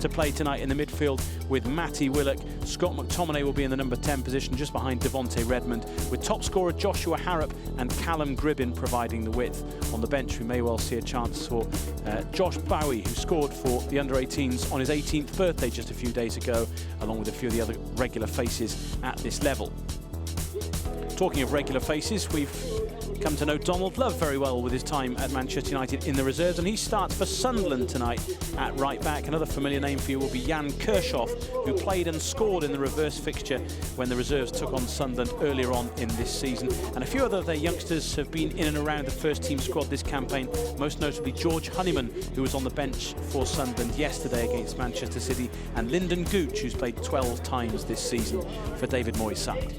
to play tonight in the midfield with Matty Willock. Scott McTominay will be in the number 10 position, just behind Devonte Redmond, with top scorer Joshua Harrop and Callum Gribbin providing the width. On the bench, we may well see a chance for Josh Bowie, who scored for the under-18s on his 18th birthday just a few days ago, along with a few of the other regular faces at this level. Talking of regular faces, we've come to know Donald Love very well with his time at Manchester United in the reserves, and he starts for Sunderland tonight at right back. Another familiar name for you will be Jan Kirchhoff, who played and scored in the reverse fixture when the reserves took on Sunderland earlier on in this season. And a few other of their youngsters have been in and around the first team squad this campaign, most notably George Honeyman, who was on the bench for Sunderland yesterday against Manchester City, and Lyndon Gooch, who's played 12 times this season for David Moyes' side.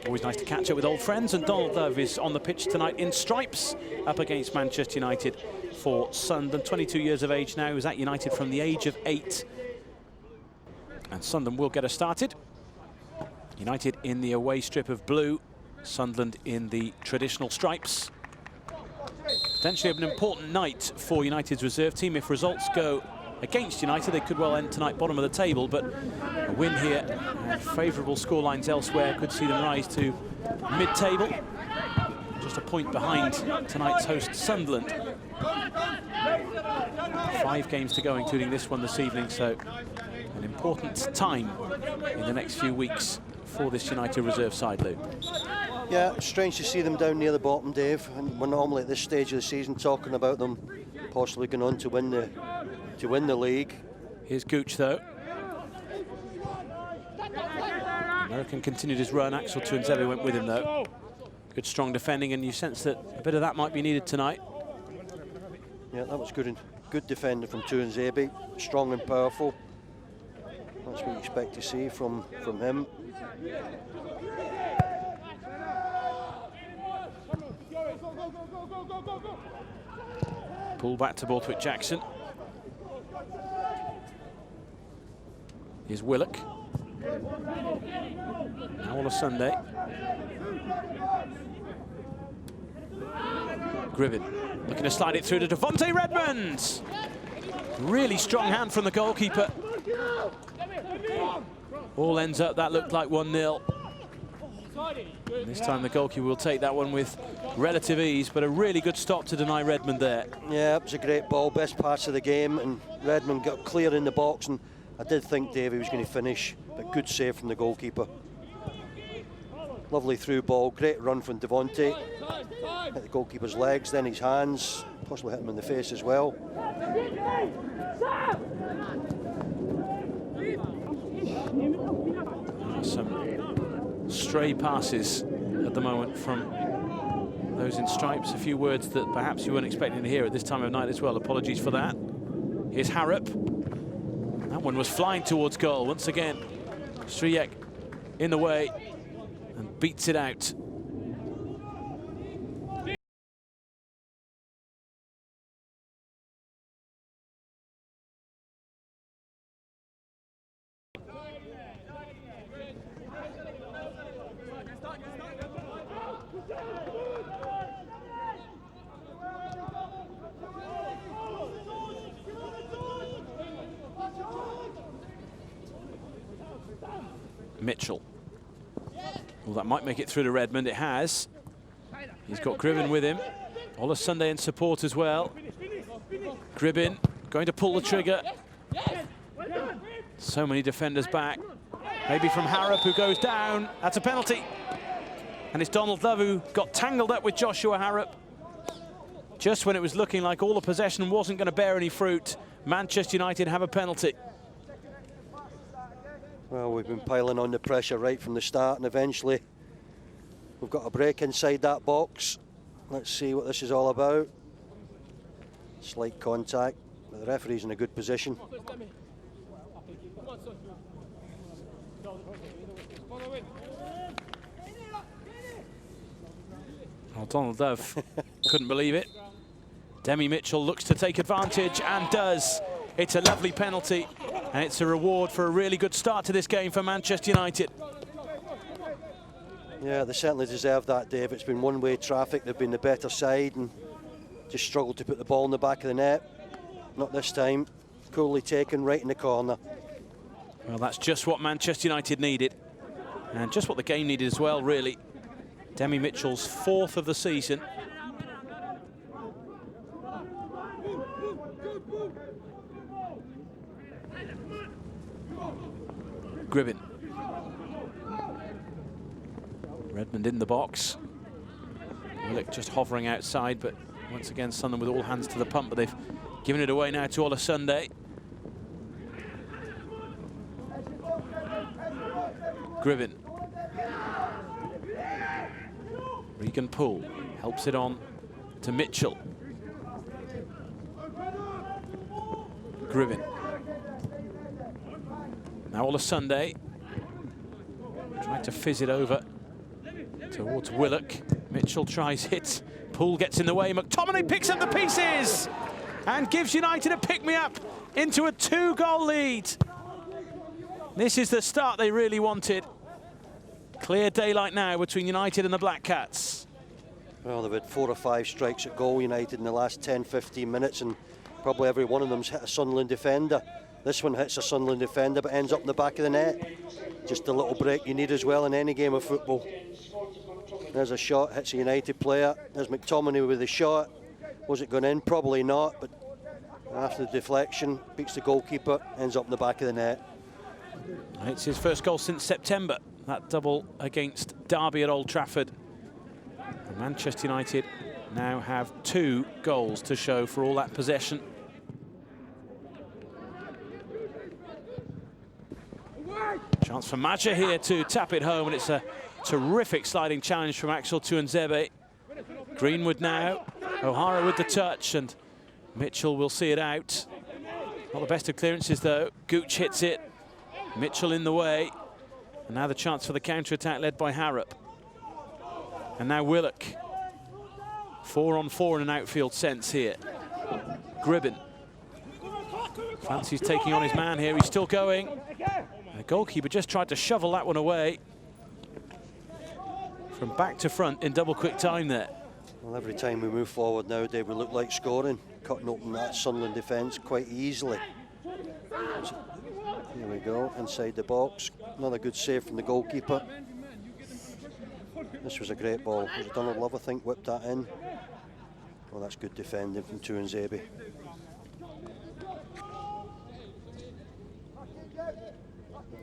Always nice to catch up with old friends, and Donald Love is on the pitch tonight in stripes up against Manchester United for Sunderland. 22 years of age now. He was at United from the age of 8. And Sunderland will get us started. United in the away strip of blue, Sunderland in the traditional stripes. Potentially an important night for United's reserve team. If results go against United, they could well end tonight bottom of the table, but a win here, favourable scorelines elsewhere, could see them rise to mid-table, just a point behind tonight's host Sunderland. 5 games to go, including this one this evening, so an important time in the next few weeks for this United reserve side, Lou. Yeah, it's strange to see them down near the bottom, Dave, and we're normally at this stage of the season talking about them possibly going on to win the league. Here's Gooch, though. American continued his run. Axel Tuanzebe went with him, though. Good, strong defending, and you sense that a bit of that might be needed tonight. Yeah, that was good and good defending from Tuanzebe. Strong and powerful. That's what you expect to see from him. Pull back to Borthwick Jackson. Here's Willock. Now all of Sunday. Gribbin looking to slide it through to Devonte Redmond. Really strong hand from the goalkeeper. All ends up, that looked like 1-0. This time the goalkeeper will take that one with relative ease, but a really good stop to deny Redmond there. Yeah, it was a great ball, best pass of the game, and Redmond got clear in the box, and I did think Davey was going to finish, but good save from the goalkeeper. Lovely through ball, great run from Devonte. Hit the goalkeeper's legs, then his hands, possibly hit him in the face as well. Some stray passes at the moment from those in stripes. A few words that perhaps you weren't expecting to hear at this time of night as well. Apologies for that. Here's Harrop. That one was flying towards goal. Once again, Stryjek in the way and beats it out. Mitchell. Well, that might make it through to Redmond. It has. He's got Gribbin with him. Ola Sunday in support as well. Gribbin going to pull the trigger. So many defenders back. Maybe from Harrop, who goes down. That's a penalty. And it's Donald Love who got tangled up with Joshua Harrop. Just when it was looking like all the possession wasn't going to bear any fruit, Manchester United have a penalty. Well, we've been piling on the pressure right from the start, and eventually we've got a break inside that box. Let's see what this is all about. Slight contact, but the referee's in a good position. Well, Donald Love couldn't believe it. Demi Mitchell looks to take advantage and does. It's a lovely penalty, and it's a reward for a really good start to this game for Manchester United. Yeah, they certainly deserve that, Dave. It's been one-way traffic. They've been the better side, and Just struggled to put the ball in the back of the net. Not this time. Coolly taken right in the corner. Well, that's just what Manchester United needed. And just what the game needed as well, really. Demi Mitchell's 4th of the season. Gribben. Redmond in the box. Willock just hovering outside, but once again Sunderland with all hands to the pump, but they've given it away now to Sunday. Gribben. Regan Poole helps it on to Mitchell. Gribben. Now Sunday trying to fizz it over towards Willock. Mitchell tries hit. Poole gets in the way. McTominay picks up the pieces and gives United a pick-me-up into a 2-goal lead. This is the start they really wanted. Clear daylight now between United and the Black Cats. Well, they've had 4 or 5 strikes at goal, United, in the last 10-15 minutes, and probably every one of them's hit a Sunderland defender. This one hits a Sunderland defender but ends up in the back of the net. Just a little break you need as well in any game of football. There's a shot, hits a United player. There's McTominay with the shot. Was it going in? Probably not, but after the deflection, beats the goalkeeper, ends up in the back of the net. It's his first goal since September. That double against Derby at Old Trafford. And Manchester United now have 2 goals to show for all that possession. Chance for Maja here to tap it home, and it's a terrific sliding challenge from Axel Tuanzebe. Greenwood now, O'Hara with the touch, and Mitchell will see it out. Not the best of clearances though. Gooch hits it, Mitchell in the way, and now the chance for the counter-attack led by Harrop. And now Willock. 4-on-4 in an outfield sense here. Gribben. Fancies taking on his man here, he's still going. The goalkeeper just tried to shovel that one away. From back to front in double quick time there. Well, every time we move forward now, Dave, we look like scoring, cutting open that Sunderland defence quite easily. Here we go, inside the box. Another good save from the goalkeeper. This was a great ball. Was it Donald Love, I think, whipped that in? Well, that's good defending from Tuanzebe.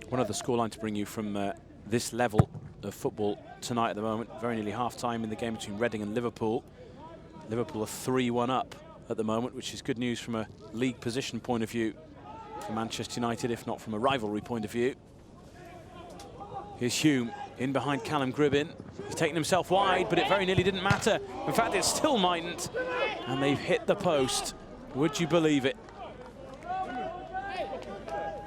One other scoreline to bring you from this level of football tonight at the moment. Very nearly half-time in the game between Reading and Liverpool. Liverpool are 3-1 up at the moment, which is good news from a league position point of view for Manchester United, if not from a rivalry point of view. Here's Hume in behind Callum Gribben. He's taken himself wide, but it very nearly didn't matter. In fact, it still mightn't. And they've hit the post. Would you believe it?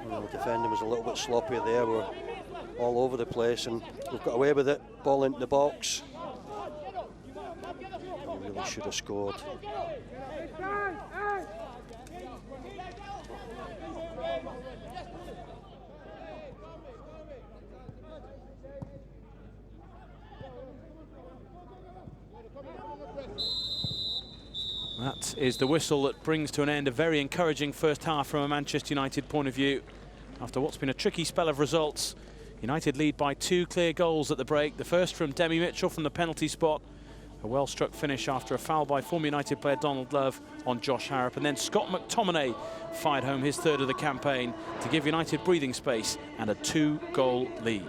Well, the defending was a little bit sloppy there. We're all over the place, and we've got away with it. Ball into the box. We really should have scored. That is the whistle that brings to an end a very encouraging first half from a Manchester United point of view. After what's been a tricky spell of results, United lead by 2 clear goals at the break. The first from Demi Mitchell from the penalty spot. A well-struck finish after a foul by former United player Donald Love on Josh Harrop. And then Scott McTominay fired home his 3rd of the campaign to give United breathing space and a 2-goal lead.